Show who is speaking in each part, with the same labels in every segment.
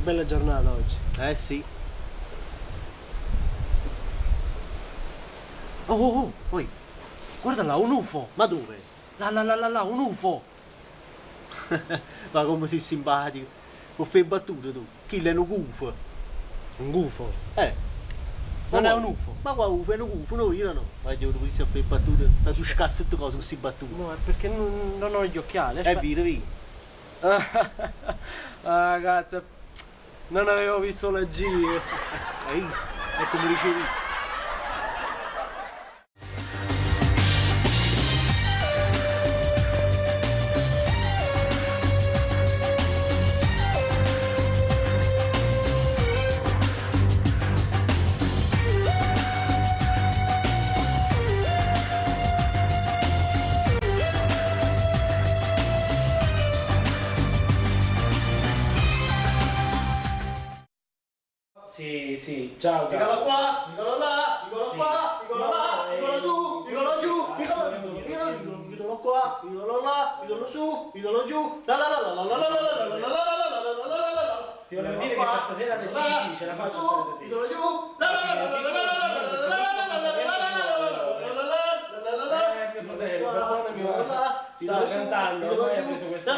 Speaker 1: bella giornata oggi.
Speaker 2: Eh sì.
Speaker 1: Poi, guarda là, un UFO.
Speaker 2: Ma dove?
Speaker 1: Là, un UFO.
Speaker 2: Ma come sei simpatico. Non fai battute tu. Chi è un gufo?
Speaker 1: Un gufo?
Speaker 2: Ma
Speaker 1: Non è un UFO.
Speaker 2: Ma qua UFO è un gufo, no, io no. Ma io non posso fare battute. Da tu scassi tutte cose con queste battute.
Speaker 1: No, è perché non ho gli occhiali.
Speaker 2: Vedi.
Speaker 1: Ragazzi, non avevo visto la G.
Speaker 2: Hai visto? È come dicevi.
Speaker 1: Sì, ciao.
Speaker 2: Nicolo qua, Nicolo là, Nicolo qua, Nicolo là, Nicolo su, Nicolo giù, Nicolo qua, Nicolo là, Nicolo su, Nicolo giù, la la la la la la la la la la la la.
Speaker 1: Ti volevo dire che per stasera alle 10 ce la faccio stare da te.
Speaker 2: Nicolo giù, la la la la la la la
Speaker 1: Mio fratello, perdonami, stava cantando, poi ha preso questa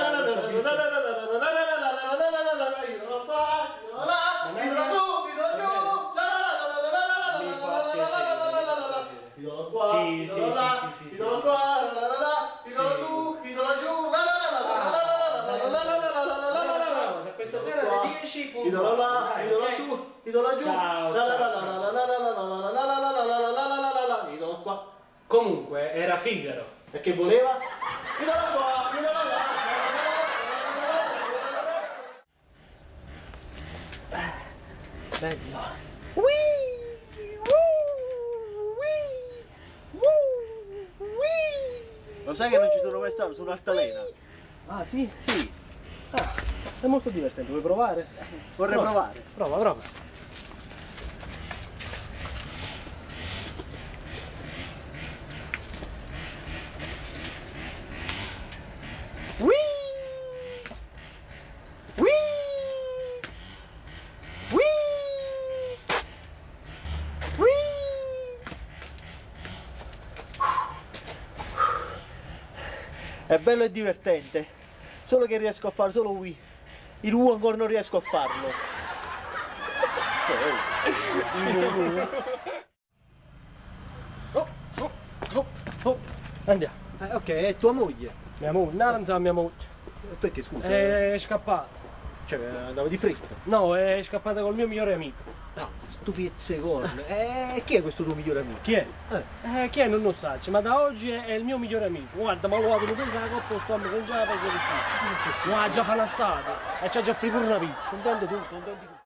Speaker 1: questa sera alle 10
Speaker 2: idolo là, idolo su, idolo giù, idolo qua.
Speaker 1: Comunque era Figaro.
Speaker 2: Perché voleva? Idolo qua, idolo là. Bello. Lo sai che non ci sono mai stato su un'altalena?
Speaker 1: Ah sì?
Speaker 2: Sì.
Speaker 1: Ah, è molto divertente, vuoi provare?
Speaker 2: Vorrei provare.
Speaker 1: Prova.
Speaker 2: È bello e divertente, solo che riesco a fare solo Wii. Il Wii ancora non riesco a farlo.
Speaker 1: Andiamo.
Speaker 2: Ok, è tua moglie.
Speaker 1: Mia moglie, Nanza, mia moglie.
Speaker 2: Perché scusa?
Speaker 1: È scappata.
Speaker 2: Cioè, andavo di fretta.
Speaker 1: No, è scappata col mio migliore amico.
Speaker 2: No, stupidezze corne. Chi è questo tuo migliore amico?
Speaker 1: Chi è? Chi è non lo sa, ma da oggi è il mio migliore amico. Guarda, ma lo vedo per sacco, a posto a me che già la faccio di più. No, già fa una statua e c'ha già pure una pizza.
Speaker 2: Contento tu, contento tu.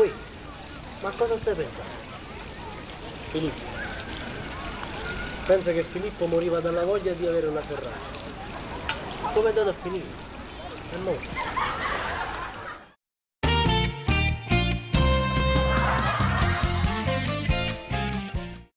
Speaker 2: Ui, ma cosa stai pensando?
Speaker 1: Filippo. Pensa che Filippo moriva dalla voglia di avere una Ferrari.
Speaker 2: Come è andato a finire?
Speaker 1: È morto.